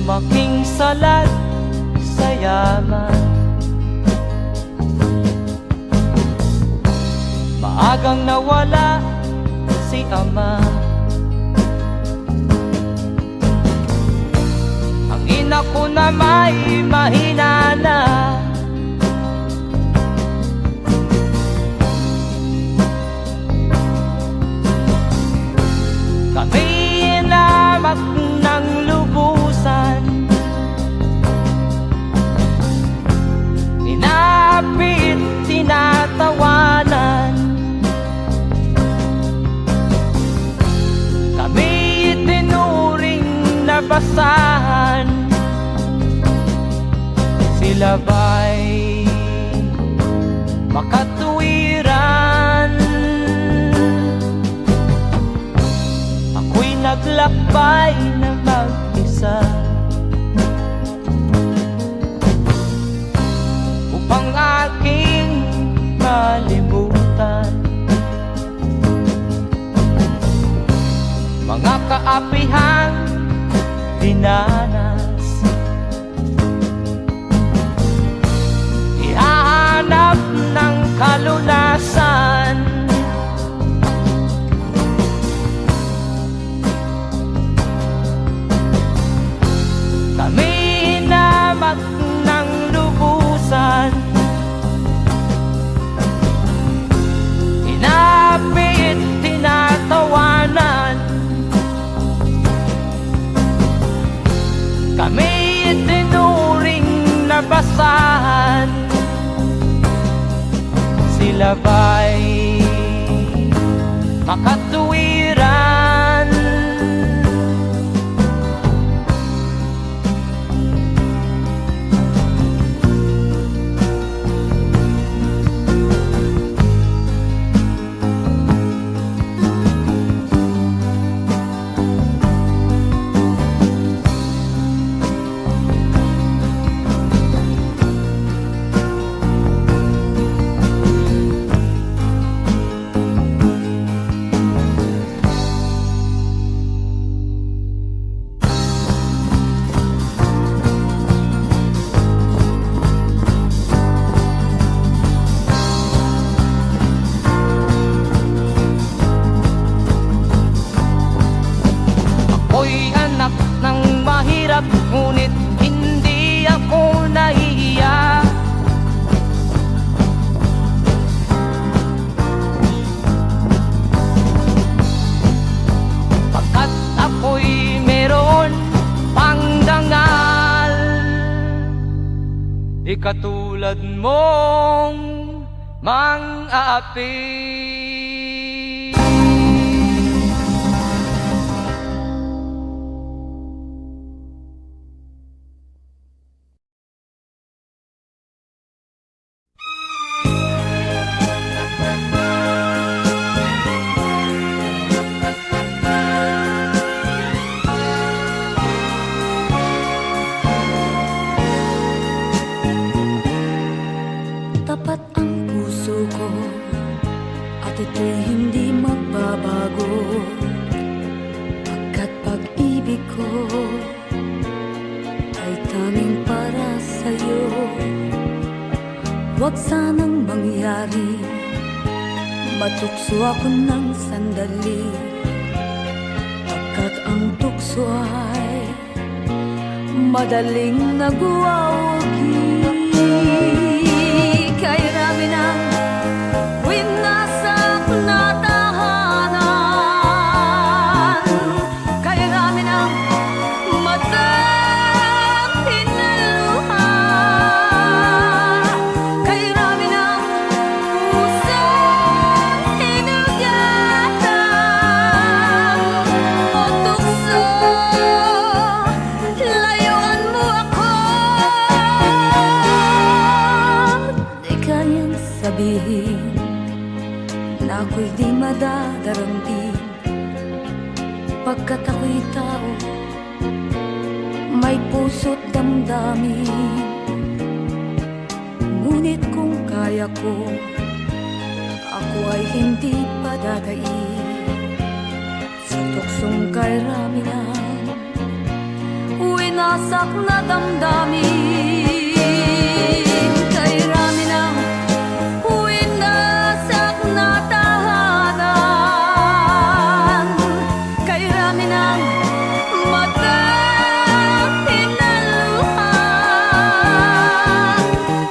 Lumaking salat sa yaman, maagang nawala si ama. Ang ina ko na may mahina na, kami inamak ng lubusan, inapit, tinatawanan. Kami itinuring na basahan, sila ba'y makatuwiran? Ako'y naglakbay na mag-isa upang aking malimutan mga kaapihang dinanas. Ihahanap ng kalunasan, kami inamak ng lubusan, inapit, tinatawanan. Kami itinuring na basahan, sila ba'y makatuwiran? Ako'y anak ng mahirap, ngunit hindi ako nahihiya. Pagkat ako'y meron pang dangal, di katulad mong mang-aapi. Tapat ang puso ko at ito'y hindi magbabago, pagkat pag-ibig ko ay tanging para sa'yo. Huwag sanang mangyari matukso ako ng sandali, pagkat ang tukso ay madaling nagwawagi. Kay rami ng winasak na tahanan, kay rami ng matang hinaluha, kay rami ng pusang hinugatan. O tukso, layuan mo ako. Di kayang sabihin na ako'y di madadaramdin, pagkat ako'y tao, may puso't damdamin. Ngunit kung kaya ko, ako ay hindi padadaig sa tuksong kay rami ng winasak na damdamin. Kay rami ng winasak na tahanan. Kay rami ng matang hinaluhan.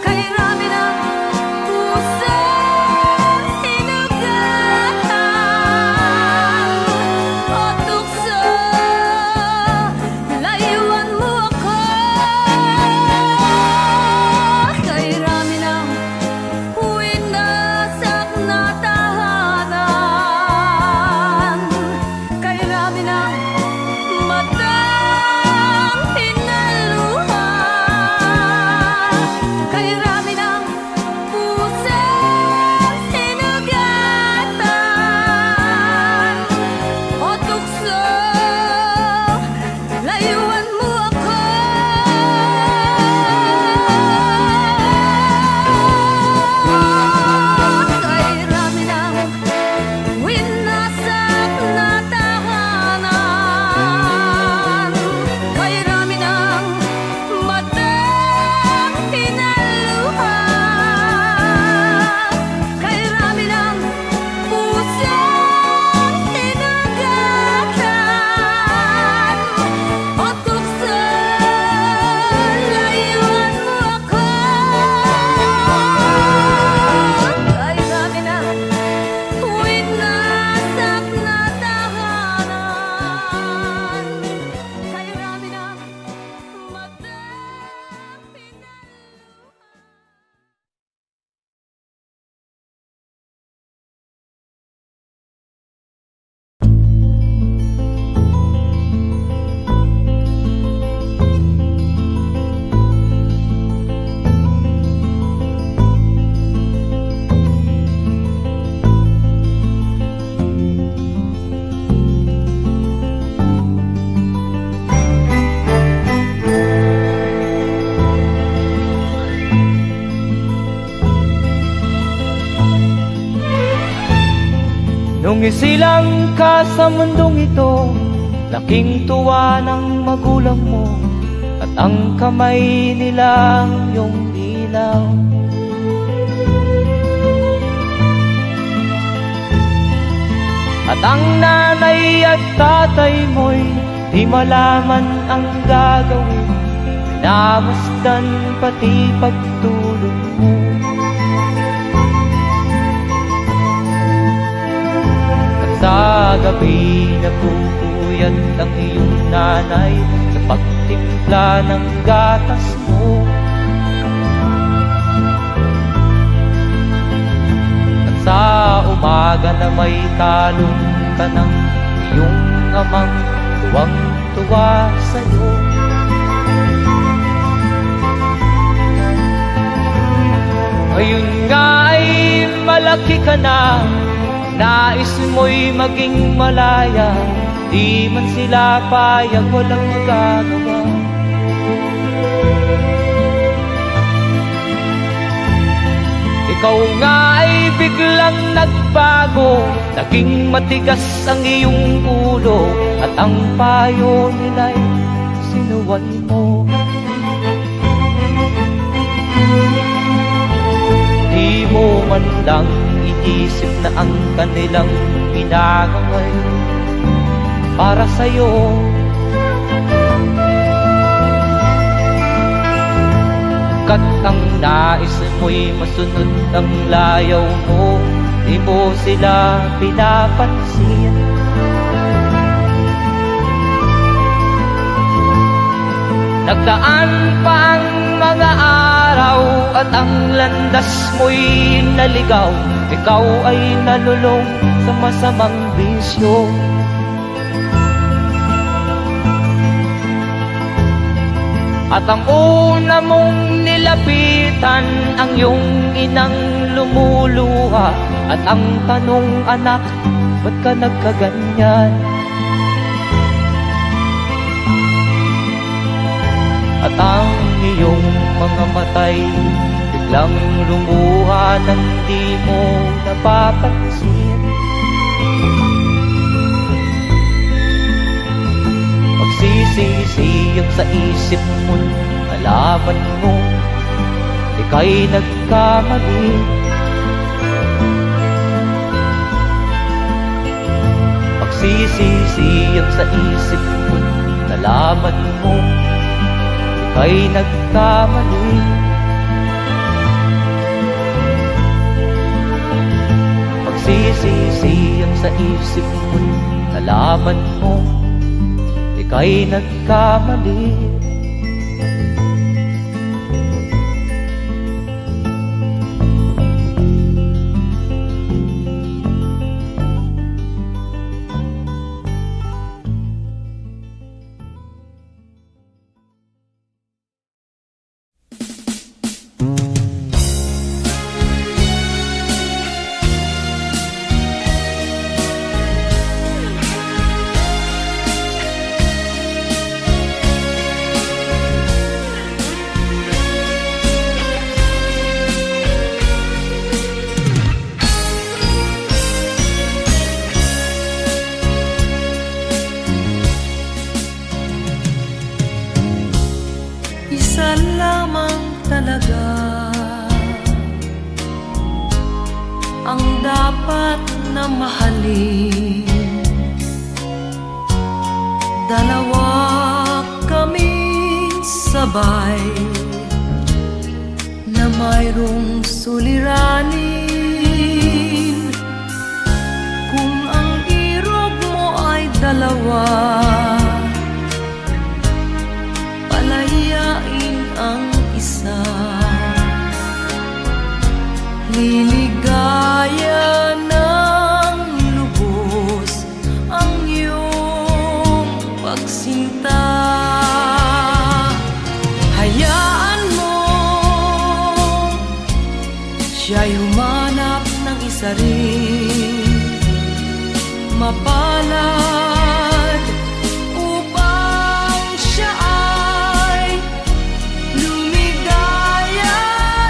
Kay rami ng pusang hinugatan. O tukso, layuan mo ako. Kay rami ng winasak na tahanan. Kay rami ng matang hinaluhan. Kay rami ng pusang hinugatan. O tukso, layuan mo ako. Kay rami ng winasak na tahanan. Kay rami ng matang hinaluhan. Kay rami ng pusang hinugatan. O tukso, layuan mo ako. Kay rami ng winasak na tahanan. Kay rami ng matang hinaluhan. Nung isilang ka sa mundong ito, laking tuwa ng magulang mo, at ang kamay nila iyong ilaw. At ang nanay at tatay mo'y di malaman ang gagawin, namasdan pati pagtulog mo. Sa gabi napupuyat ang iyong nanay sa pagtimpla ng gatas mo. At sa umaga na may talong ka ng iyong amang tuwang-tuwa sa'yo. Ngayon nga ay malaki ka na, nais mo'y maging malaya, di man sila payag, walang magagawa. Ikaw nga ay biglang nagbago, naging matigas ang iyong ulo, at ang payo nila'y sinuway mo. Di mo man lang iisip na ang kanilang ginagaway para sa'yo. Kat ang nais mo'y masunod ang layaw mo, di mo sila pinapansin. Nagdaan pa ang mga araw at ang landas mo'y naligaw, ikaw ay nalulong sa masamang bisyo. At ang una mong nilapitan ang iyong inang lumuluha, at ang tanong, anak, ba't ka nagkaganyan? At ang iyong mga matay biglang lumuha nang di mo napapansin. Pagsisisiyang sa isip mo, nalaman mo ika'y nagkamali. Pagsisisiyang sa isip mo, nalaman mo ika'y nagkamali. Pagsisisiyang sa isip mo, nalaman mo ika'y nagkamali. Isa lamang talaga ang dapat na mahalin. Dalawa kaming sabay na mayroong suliranin. Kung ang irog mo ay dalawa, palayain ang isa. Liligaya ng lubos ang iyong pagsinta. Hayaan mo siya'y humanap ng isa rin, mapalad upang siya ay lumigaya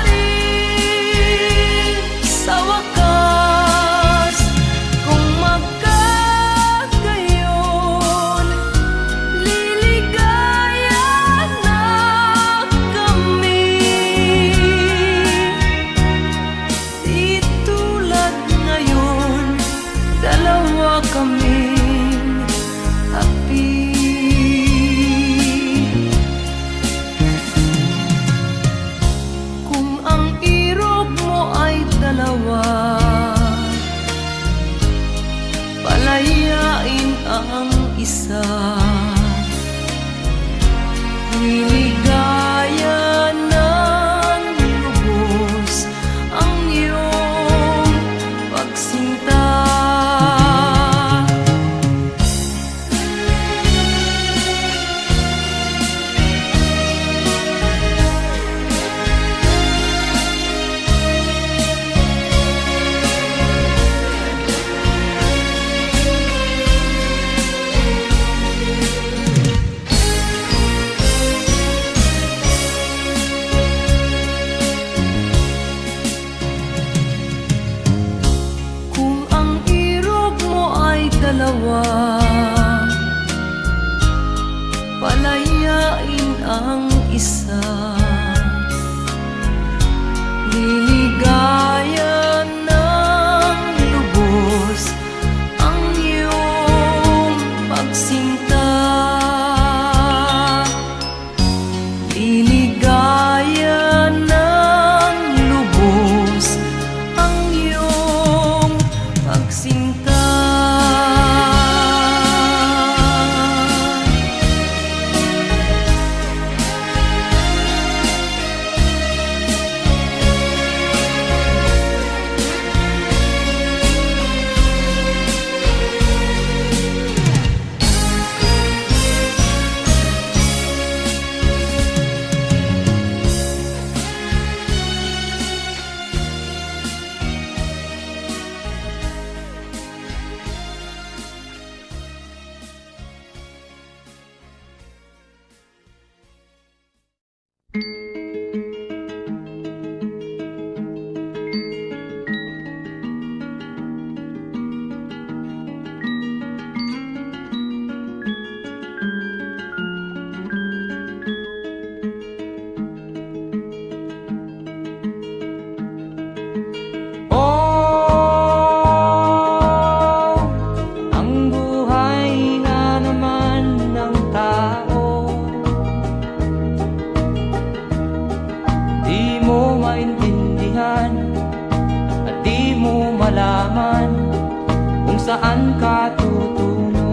rin sa wakas. Kung magkagayon, liligaya na kami. Di tulad ngayon, dalawa kaming happy. Kung ang irog mo ay dalawa, palayain ang isa. Liligaya ng lubos ang iyong pagsinta. Kung ang irog mo ay dalawa, palayain ang isa. Liligaya ng lubos ang iyong pagsinta. Liligaya ng lubos ang iyong pagsinta. saan ka tutungo.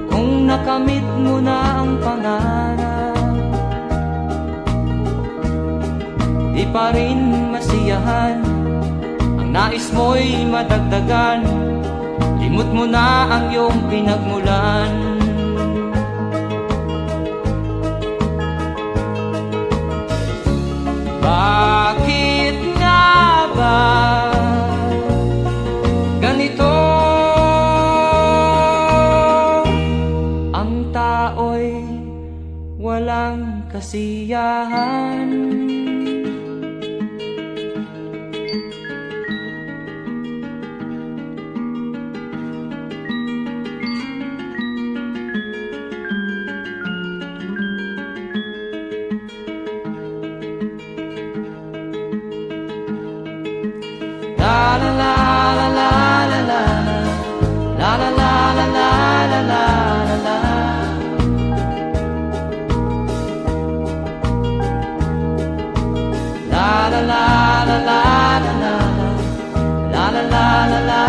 Kung nakamit mo na ang pangarap, di pa rin masiyahan, ang nais mo'y madagdagan, limot mo na ang iyong pinagmulan. Bakit nga ba ganito? Ang tao'y walang kasiyahan. La la la la la la la la la la la la la la la. La la la la la la la la la la la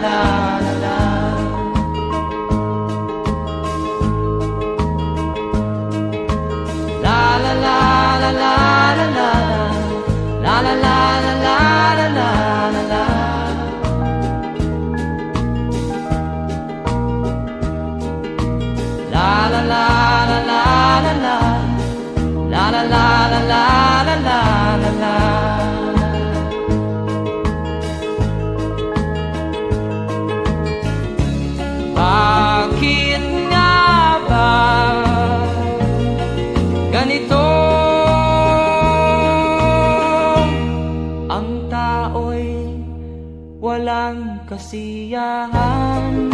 la la la. La la la la la la la la la la la la la. La la la la la la la la la la la la la la. Bakit nga ba ganito? Ang tao'y walang kasiyahan.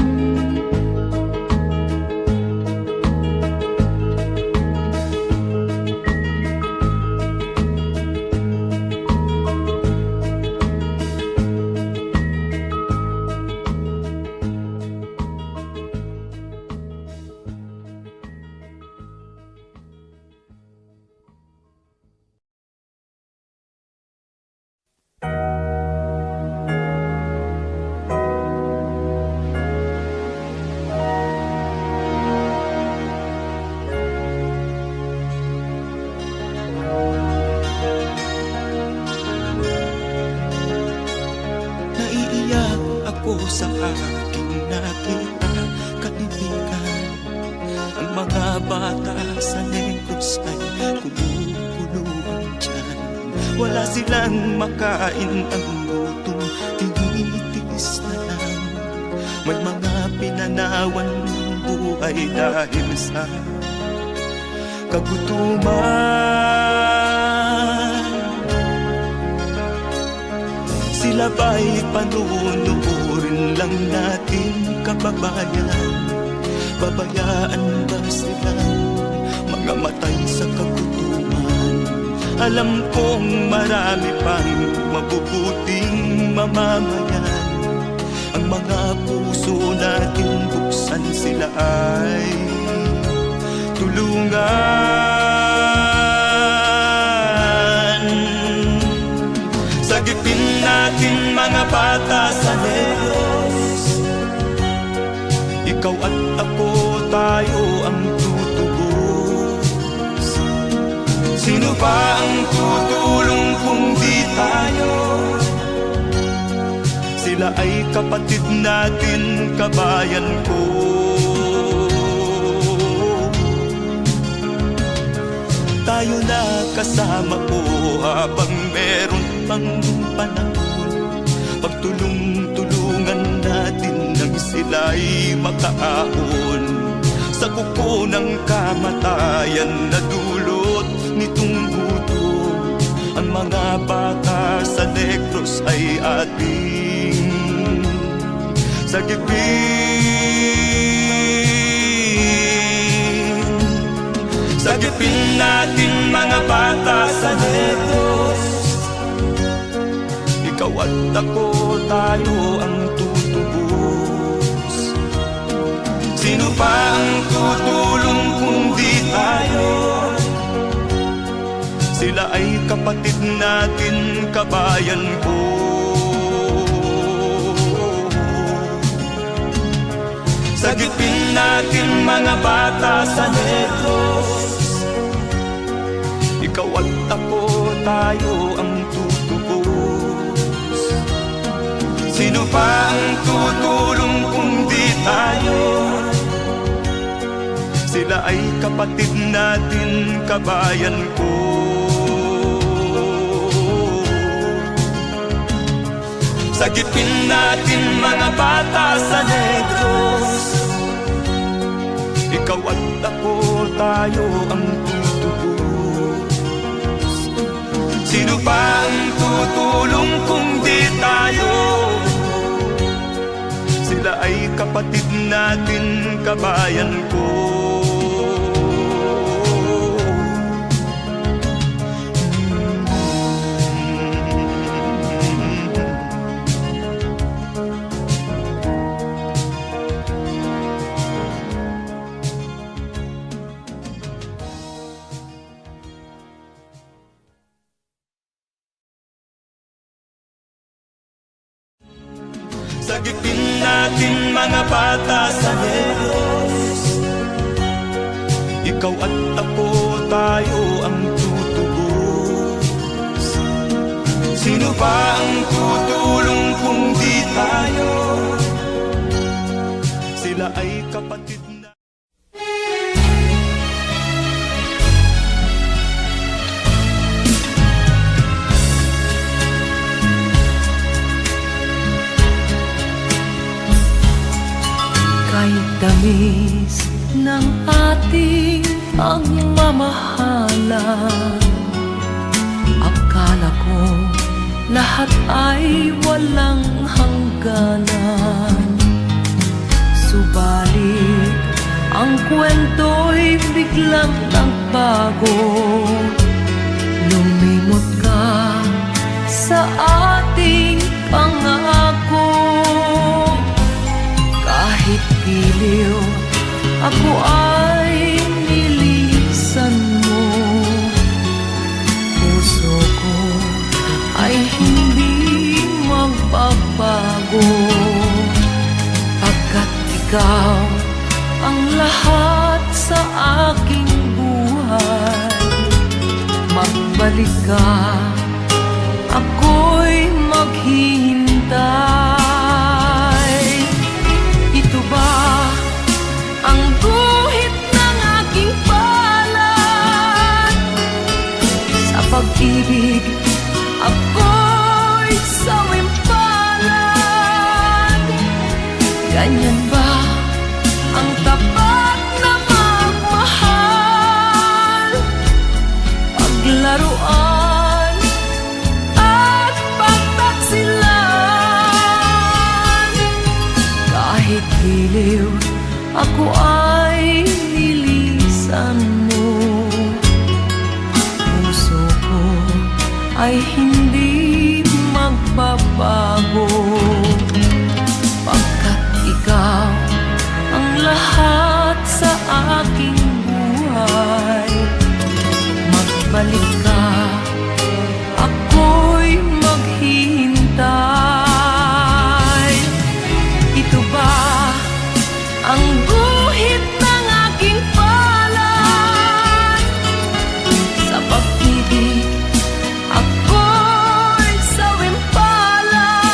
Naiiyak ako sa aking nakita, kaibigan. Ang mga bata sa Negros ay kumukuluan dyan. Wala silang makain, ang gutom tinitiis na lang. May mga pinanawan ng buhay dahil sa kagutuman. Sila ba'y panunurin lang natin, kababayan? Babayaan ba silang mga matay sa kagutuman? Alam kong marami pang mabubuting mamamayan. Ang mga puso natin buksan, sila ay tulungan. Sagipin natin mga bata sa Negros, ikaw at ako, tayo ang tutubos. Sino ba ang tutulong kung di tayo? Sila ay kapatid natin, kabayan ko. Tayo na kasama ko habang meron pang panahon. Pagtulong-tulungan natin nang sila'y makaahon sa kuko ng kamatayan na dulot nitong gutom. Ang mga bata sa Negros ay ating sagipin. Sagipin natin mga bata sa Negros, ikaw at ako, tayo ang tutubos. Sino pa ang tutulong kung di tayo? Sila ay kapatid natin, kabayan ko. Sagipin natin mga bata sa Negros, ikaw at ako, tayo ang tutubos. Sino pa ang tutulong kung di tayo? Sila ay kapatid natin, kabayan ko. Sagipin natin mga bata sa Negros, ikaw at ako, tayo ang tutubos. Sino pa ang tutulong kung di tayo? Sila ay kapatid natin, kabayan ko. Sagipin natin mga bata sa Negros, ikaw at ako, tayo ang tutubos. Sino pa ang tutulong kung di tayo? Sila ay kapatid na. Kahit tamis ng ating pagmamahalan, akala ko lahat ay walang hangganan. Subalit ang kwento'y biglang nagbago. Lumimot ka sa ating pangako. Kahit giliw, ako ay nilisan mo. Puso ko ay hindi magbabago, pagkat ikaw ang lahat sa aking buhay. Magbalik ka, ako'y maghihintay. Ito ba ang guhit ng aking palad? Sa pag-ibig, ako'y sawimpalad. Ganyan ba ang tapat na magmahal? Paglaruan at pagtaksilan. Kahit giliw, ako ay nilisan mo. Puso ko ay hindi magbabago, pagkat ikaw ang lahat sa aking buhay. Magbalik ka, ako'y maghihintay. Ito ba ang guhit ng aking palad? Sa pag-ibig, ako'y sawimpalad.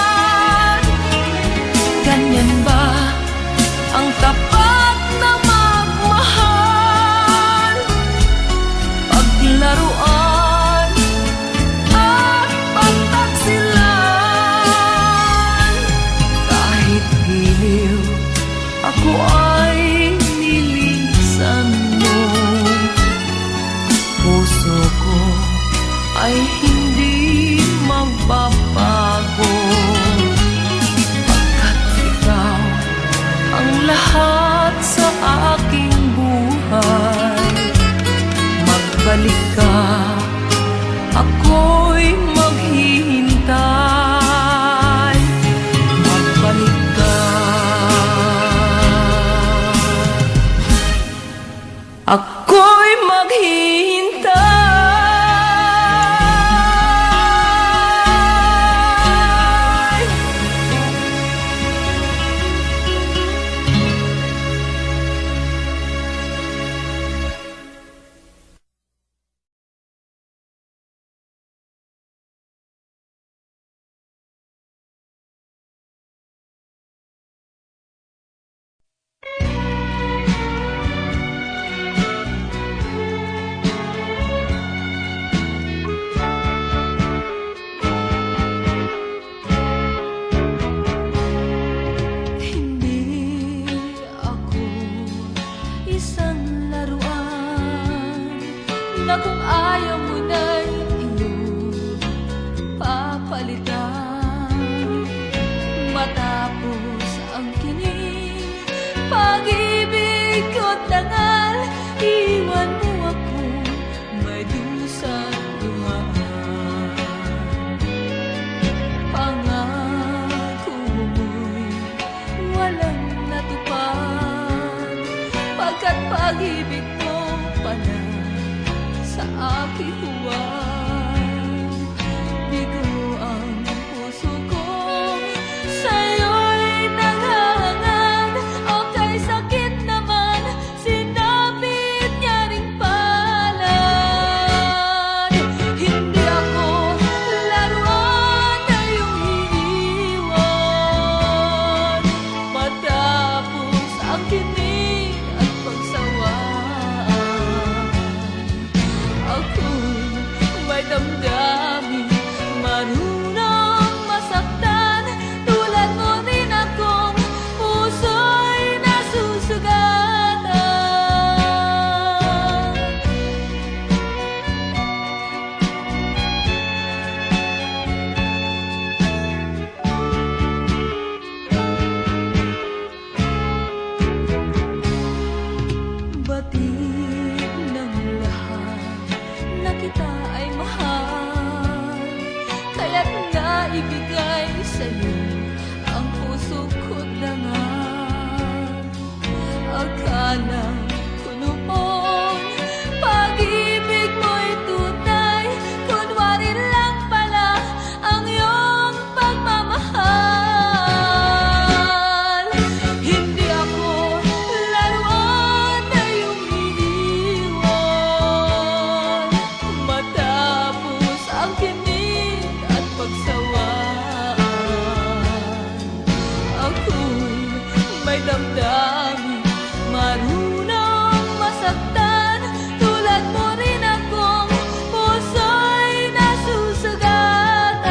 may damdamin, marunong masaktan. Tulad mo rin akong puso'y nasusugatan.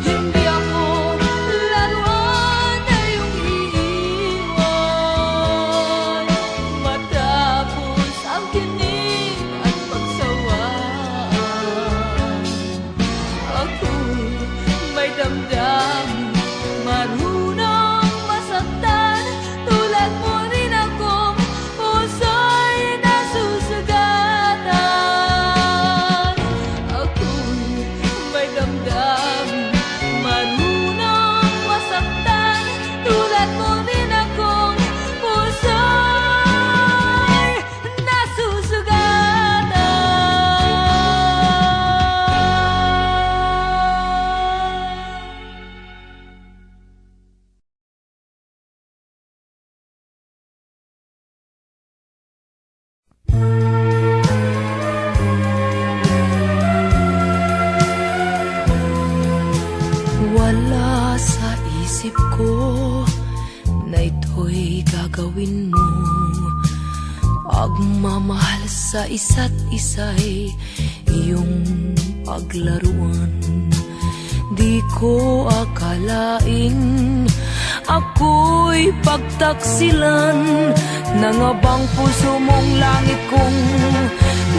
Hindi ako laruan na iyong iiwan matapos ang kinig at pagsawaan. Ako'y may damdamin, marunong masaktan. Tulad mo rin akong puso'y nasusugatan. Ako'y may damdamin, marunong masaktan. Tulad mo rin akong puso'y nasusugatan. Wala sa isip ko na ito'y gagawin mo. Pagmamahal sa isa't isa'y iyong paglaruan. Di ko akalain ako'y pagtaksilan ng abang puso mong langit kong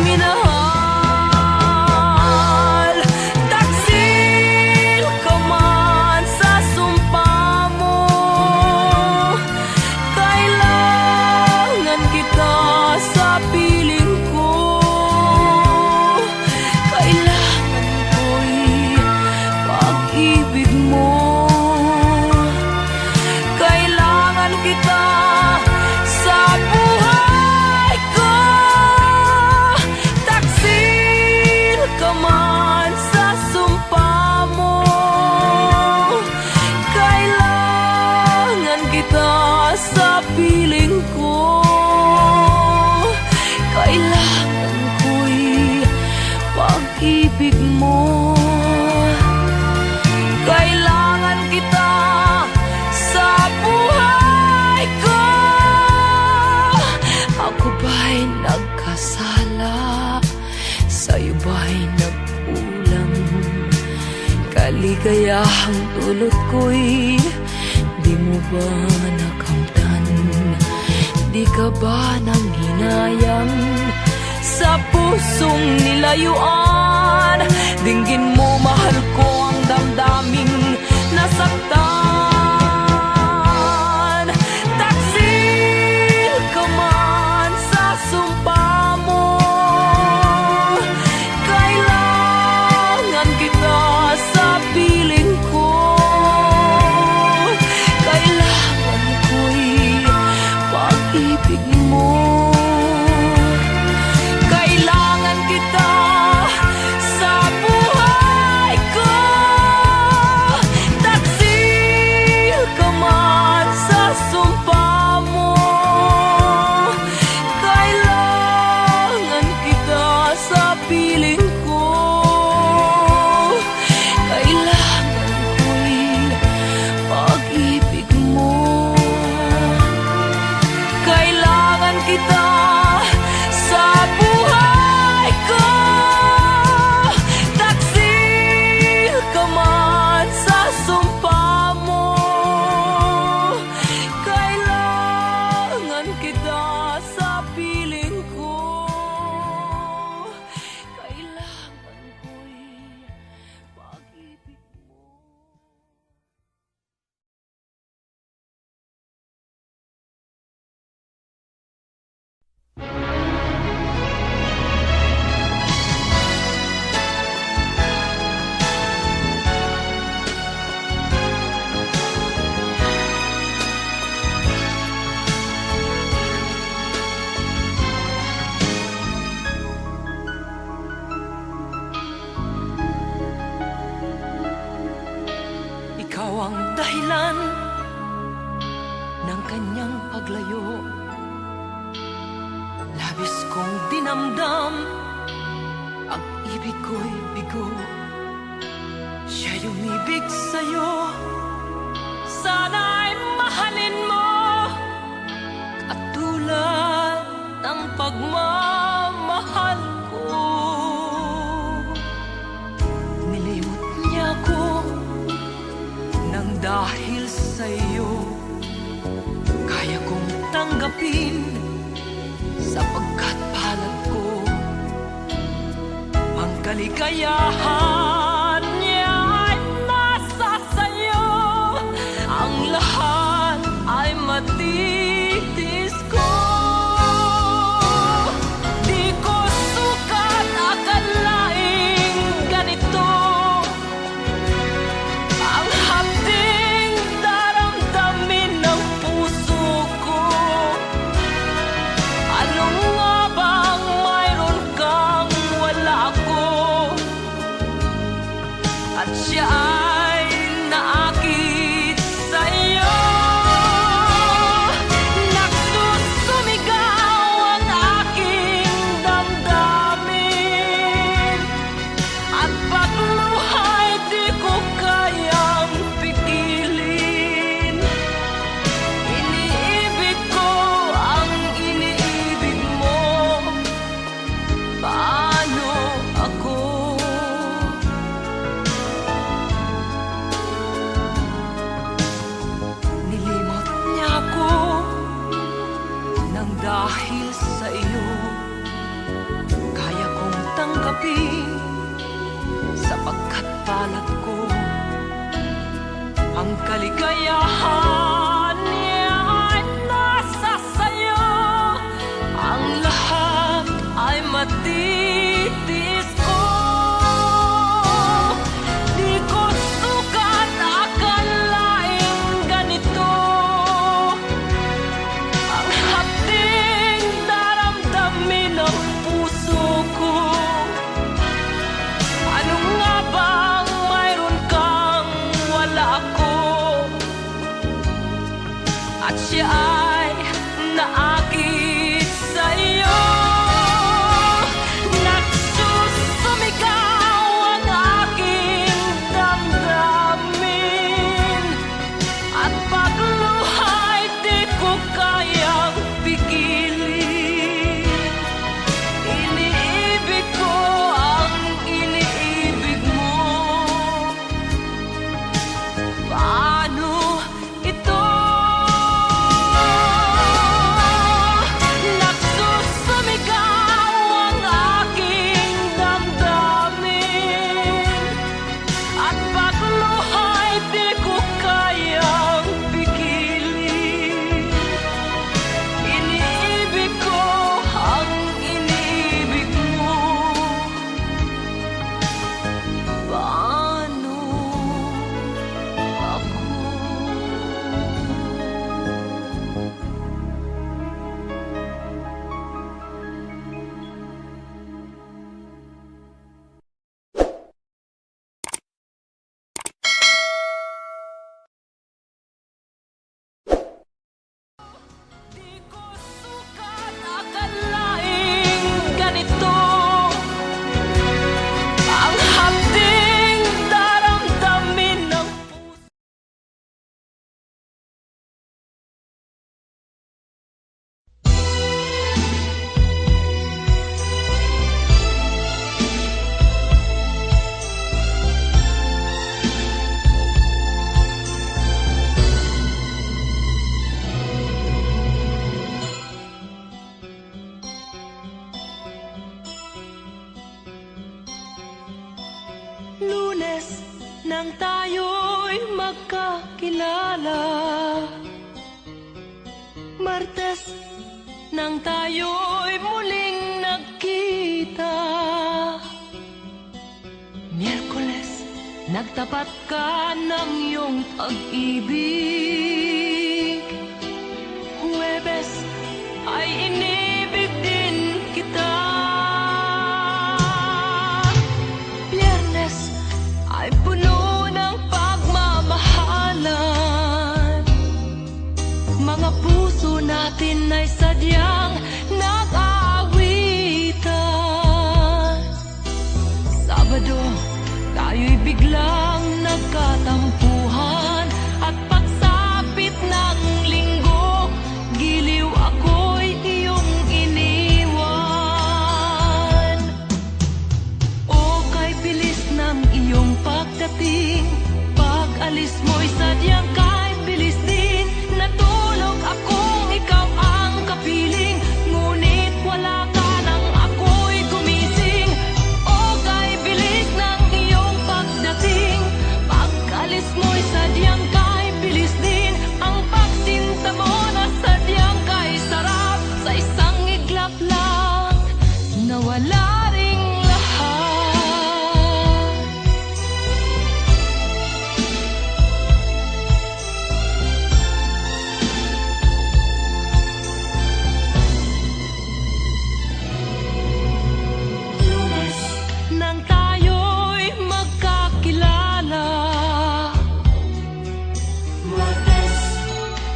minahal. Taksil ka man sa sumpa mo, kailangan kita sa piling ko. Kailangan ko'y pag-ibig mo. Kailangan kita sa buhay ko. Taksil ka man sa sumpa mo, kailangan kita sa piling ko. Kailangan ko'y pag-ibig mo. Kailangan kita sa buhay ko. Ako ba'y nagkasala? Sa'yo ba'y nagkulang? Kaligayahang dulot ko'y di mo ba nakamtan? Di ka ba nang hinayang sa pusong nilayuan? Dinggin mo, mahal ko, ang damdaming nasaktan. Taksil ka man sa sumpa mo, kailangan kita sa piling ko. Kailangan ko'y pag-ibig mo. Kailangan kita sa buhay ko. Taksil ka man sa sumpa mo, kailangan kita sa piling ko. Kailangan ko'y pag-ibig mo. Kailangan kita sa buhay ko. Taksil ka man sa sumpa mo, kailangan kita sa piling ko. Kailangan ko'y pag-ibig mo. Ikaw ang dahilan ng kanyang paglayo. Labis kong dinamdam ang ibig ko'y bigo. Siya'y umibig sa'yo, sana'y mahalin mo at tulad ng pagmamahal ko. Nilimot niya ko nang dahil sa'yo kaya kong tanggapin sapagkat palad ko ang kaligayahan niya ay nasa sayo. Ang lahat ay matitis ko. Di ko sukat akalaing ganito ang hapding daramdamin ng puso ko. Ano nga bang mayroon kang wala ako? At siya ay naakit sa'yo. Nagsusumigaw ang aking damdamin at pagluhay di ko kayang pigilin. Iniibig ko ang iniibig mo. Paano ako? Nilimot niya ako nang dahil sa iyo kaya kong tanggapin sapagkat palad ko ang kaligayahan niya ay nasa sayo. Ang lahat ay matitis ko. Di ko sukat akalaing ganito ang hapding daramdamin ng puso ko. Ano nga bang mayroon kang wala ako? At siya ay naakit sa'yo. Nagsusumigaw ang aking damdamin at pagluhay di ko kayang pigilin. Iniibig ko ang iniibig mo. Paano ito? Nagsusumigaw ang aking damdamin at pagluhay di ko kayang pigilin. Iniibig ko ang iniibig mo. Paano ako? Di ko sukat akalaing ganito ang hapding daramdamin ng puso. Lunes nang tayo'y magkakilala, Martes nang tayo'y muling nagkita, Miyerkules nagtapat ka ng iyong pag-ibig, Huwebes ay inibig din kita, Biyernes ay puno ng pagmamahalan. Mga puso natin ay sadyang nag-aawitan. Sabado, tayo'y biglang nagkatampuhan at pagsasama Pag-alis mo'y sadyang kahit bilis din. Natulog akong ikaw ang kapiling, ngunit wala ka nang ako'y gumising. O kay bilis ng iyong pagdating. Pag-alis mo'y sadyang kahit bilis din. Ang pagsinta mo na sadyang kahit sarap, sa isang iglap lang nawala ring lahat. Lunes nang tayo'y magkakilala, Martes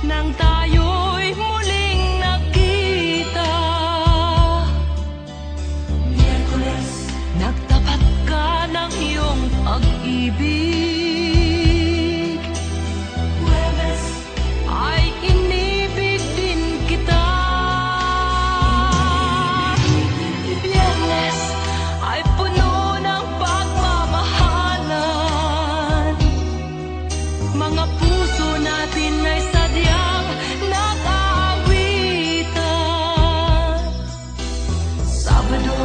nang tayo'y muling nakita, Miyerkules nagtapat ka ng iyong pag-ibig, Huwebes ay inibig din kita, Biyernes ay puno ng pagmamahalan. Mga puso natin ay sadyang nag-aawitan. Sabado,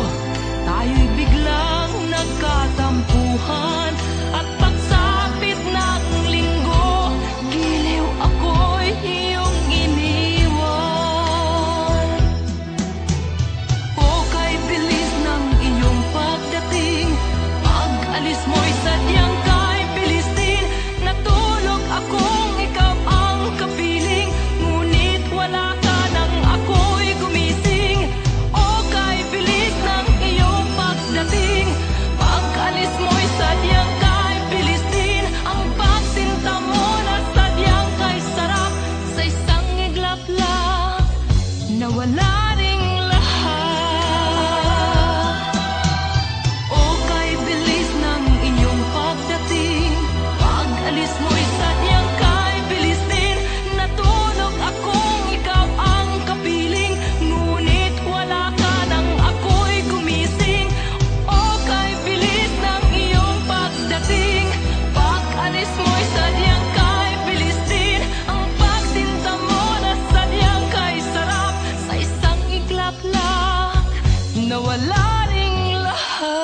tayo'y biglang nagkatampuhan. At pagsapit ng linggo, giliw ako'y iyong iniwan. O kay bilis ng iyong pagdating. Pag-alis mo'y sadyang kahit bilis din. Natulog akong ikaw ang kapiling, ngunit wala ka nang ako'y gumising. O kay bilis ng iyong pagdating. Pag-alis mo'y sadyang kahit bilis din. Ang pagsinta mo na sadyang kahit sarap, sa isang iglap lang nawala ring lahat. O kay bilis ng iyong pagdating. Pag-alis mo'y sadyang kahit bilis din. Natulog akong ikaw ang kapiling, ngunit wala ka nang ako'y gumising. O kay bilis ng iyong pagdating. Pag-alis mo'y sadyang kahit bilis din. Ang pagsinta mo na sadyang kahit sarap, sa isang iglap lang nawala ring lahat.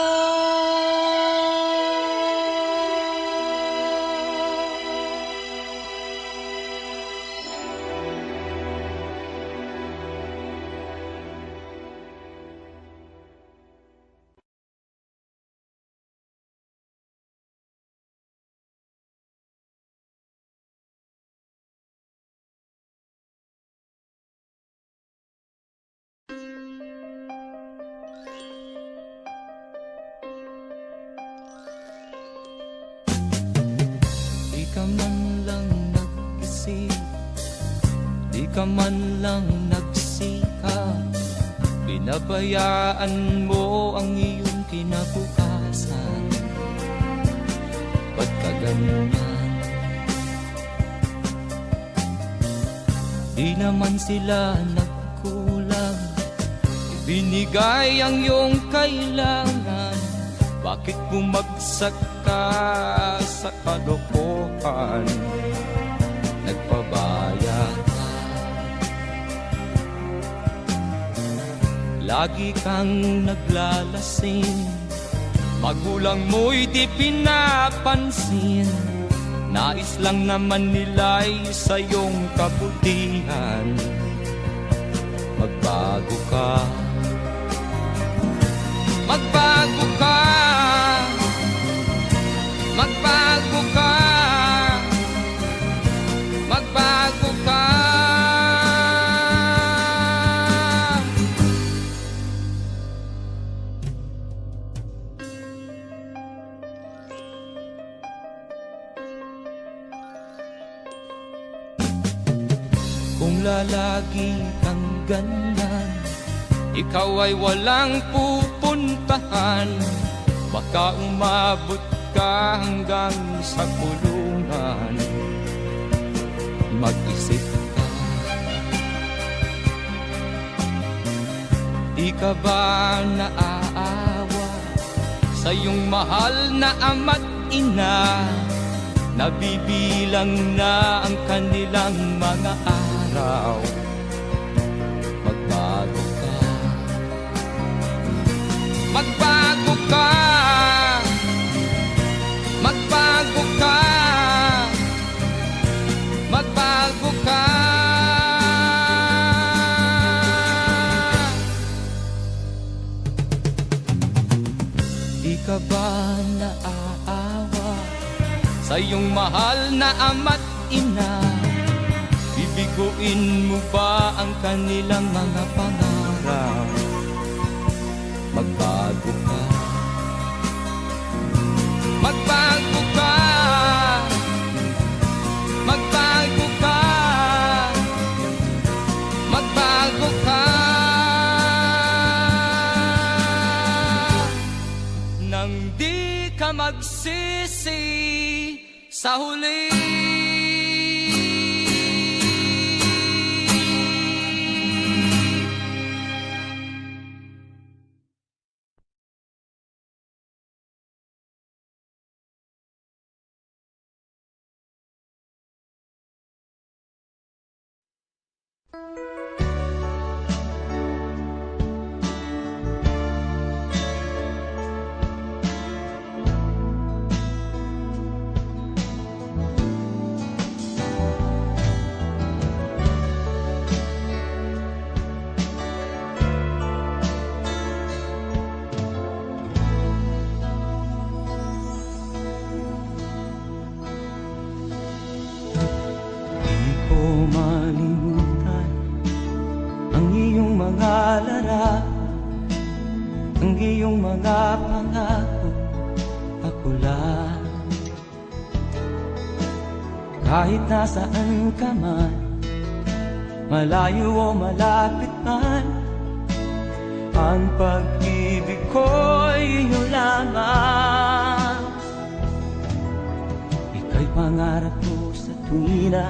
Di ka man lang nag-isip, di ka man lang nagsikap, pinabayaan mo ang iyong kinabukasan. Ba't ka ganyan? Di naman sila nagkulang, ibinigay ang iyong kailangan. Bakit bumagsak ka sa kalokohan? Nagpabaya ka, lagi kang naglalasing, magulang mo'y di pinapansin. Nais lang naman nila'y sa iyong kabutihan. Magbago ka, magbago ka, magbago ka, magbago ka. Kung lalagi kang ganyan, ikaw ay walang pupuntahan. Baka umabot ka hanggang sa kulungan. Mag-isip ka, di ka ba naaawa sa iyong mahal na ama't ina? nabibilang na ang kanilang mga araw. Magbago ka, magbago ka, magbago ka, magbago ka. Di ka ba naaawa sa iyong mahal na ama't ina? Bibiguin mo ba ang kanilang mga pangarap? Magbago ka, magbago ka, magbago ka, magbago ka. Nang di ka magsisi sa huli. Di ko malimutan ang iyong mga larawan, ang iyong mga pangako, ako lang. Kahit nasaan ka man, malayo o malapit man, ang pag-ibig ko'y iyo lamang. Ika'y pangarap ko sa tuwina,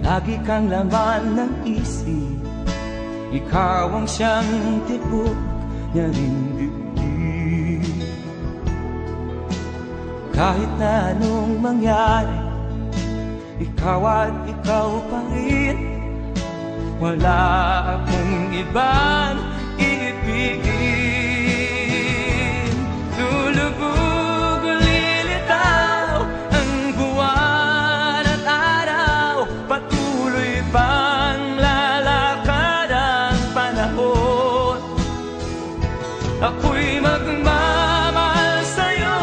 lagi kang laman ng isip. Ikaw ang siyang tibok niya ring dibdib. Kahit na anong mangyari, ikaw at ikaw pa rin. Wala akong ibang iibigin. Lulubog o lilitaw ang buwan at araw, patuloy pang lalakad ang panahon. Ako'y magmamahal sa'yo,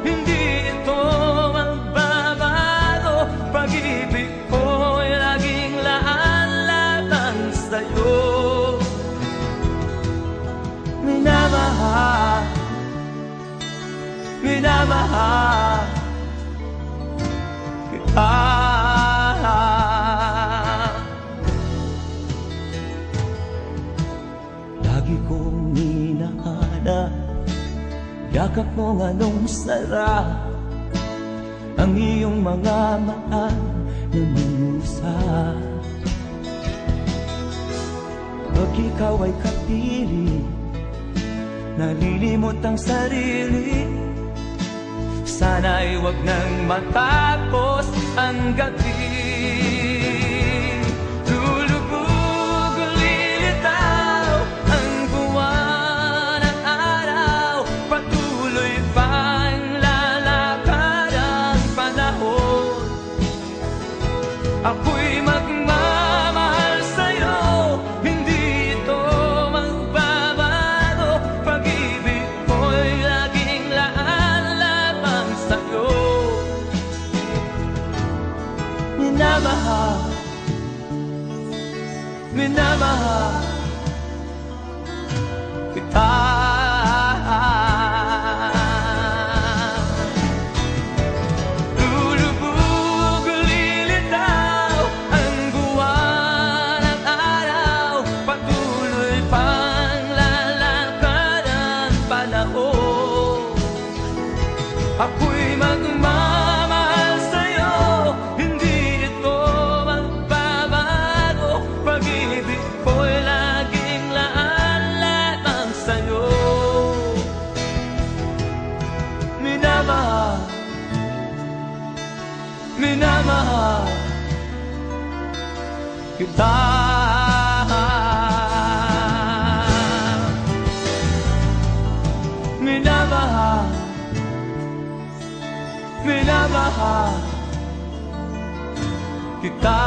hindi ito magbabago. Pag-ibig ko'y laging laan lamang sa'yo. Minamahal, minamahal kita. Lagi kong hinahanap yakap mong anong sarap, ang iyong mga mata na minusap. Pag ikaw ay kapiling, nalilimot ang sarili. Sana'y wag nang matapos ang gabi. Lulubog o lilitaw ang buwan at araw, patuloy pang lalakad ang panahon. Ako'y magmamahal sa'yo, hindi ito magbabago. Pag-ibig ko'y laging laan lamang sa'yo. Minamahal, minamahal kita. Lulubog o lilitaw ang buwan at araw, patuloy pang lalakad ang panahon. Ako'y magmamahal sa'yo, hindi ito magbabago. Pag-ibig ko'y laging laan lamang sa'yo. minamahal kita. Minamahal, minamahal kita.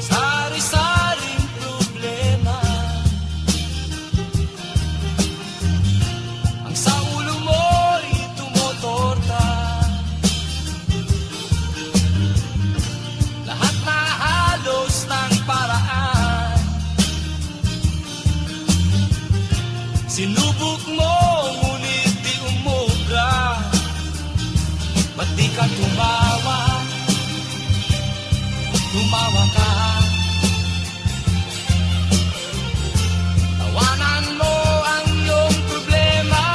Sari-saring problema ang sa ulo mo'y tumutorta. Lahat na halos ng paraan sinubok mo, ngunit di umubra. Ba't di ka tumawa? Tumawa ka. Tawanan mo ang iyong problema.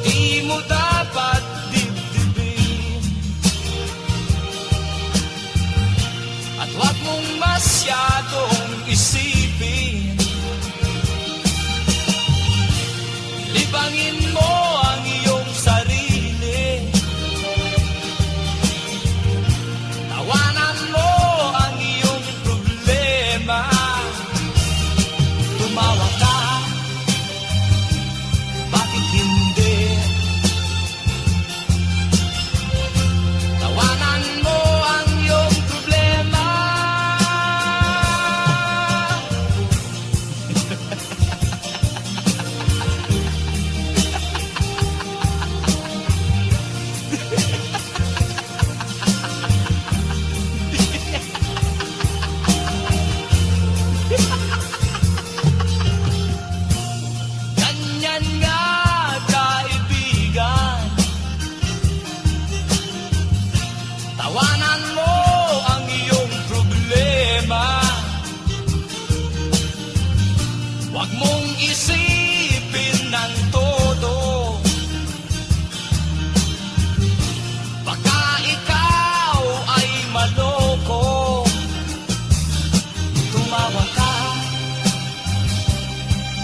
Di mo dapat dibdibin, at huwag mong masyadong isipin. Libangin mo ang iyong sarili. Tawanan mo ang iyong problema. Tumawa ka, bakit hindi? Tawanan mo ang iyong problema. Ganyan nga, kaibigan. Tawanan mo ang iyong problema. Huwag mong isipin ng todo. Baka ikaw ay maloko. Tumawa ka,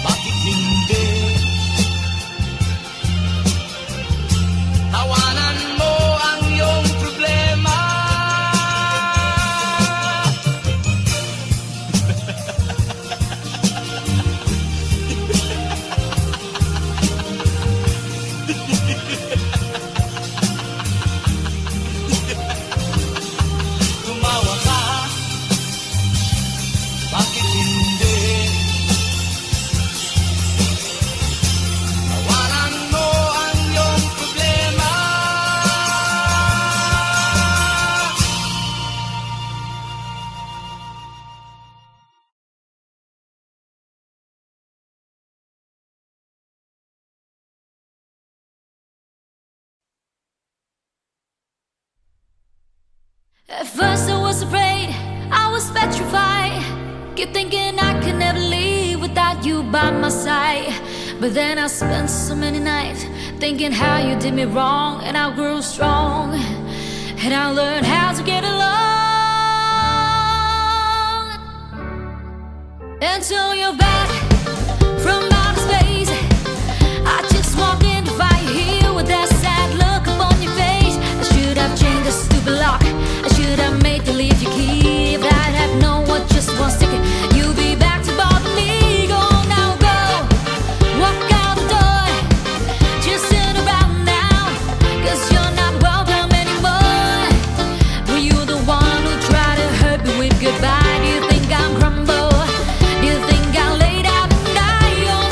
bakit hindi? Tawanan mo ang iyong problema. Tumawa ka, bakit hindi? Tawanan mo ang iyong problema. At first I was afraid, I was petrified. Keep thinking I could never leave without you by my side. But then I spent so many nights thinking how you did me wrong, and I grew strong, and I learned how to get along. Until you're back from outer space, I just walked in to find you here with that sad look upon your face. I should have changed the stupid lock. I should have made you leave your key. If I'd have known what just was ticking, you'll be back to bother me. Go now, go, walk out the door. Just sit around now, 'cause you're not welcome anymore. Were you the one who tried to hurt me with goodbye? Do you think I'm crumble? Do you think I'll lay down and die? You're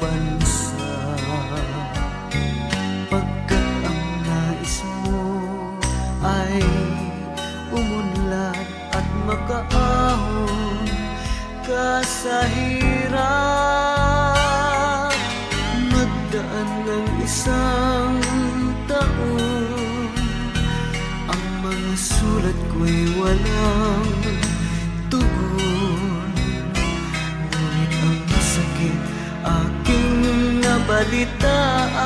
bansa. Pagkat ang nais mo ay umunlad at makaahon ka sa hirap. Magdaan ng isang taon, ang mga sulat ko'y walang tugon. Ngunit ang sakit aking nabalitaan,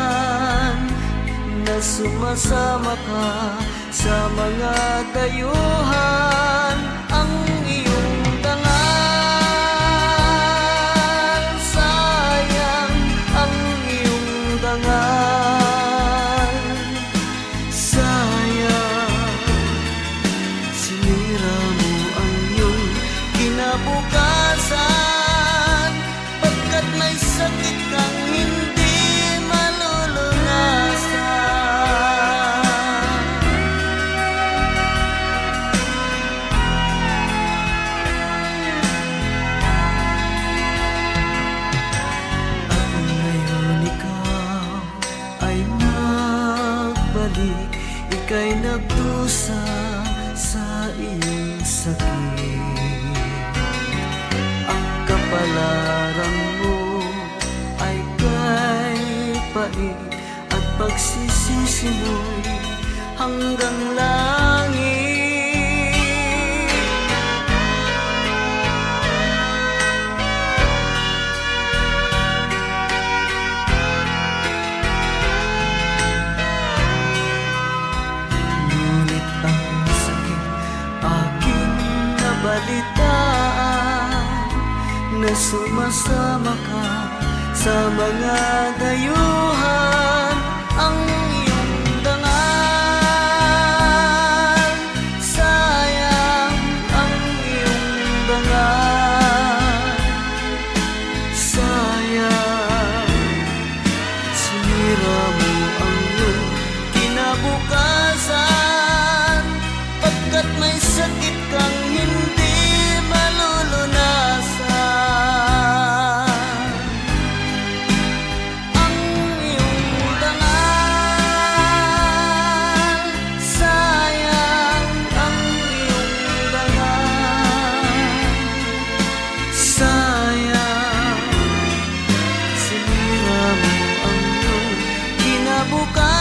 na sumasama ka sa mga dayuhan. Ang iyong dangal, sayang ang iyong dangal. Sayang, sinira mo ang iyong kinabukasan, pagkat may sakit kang hindi malulunasan. At ngayon ikaw ay nagbalik, ika'y nagdusa sa iyong sakit. Ang kapalaran mo ay kay pait, at pagsisisi mo'y hanggang langit. Ngunit ang sakit aking nabalitaan, na sumasama ka sa mga dayuhan. Ang iyong dangal, sayang ang iyong dangal. Sayang, sinira mo ang iyong kinabukasan, pagkat may sakit kang hindi malulunasan. Ang iyong dangal, sayang ang iyong dangal. Sayang, sinira mo ang iyong kinabukasan,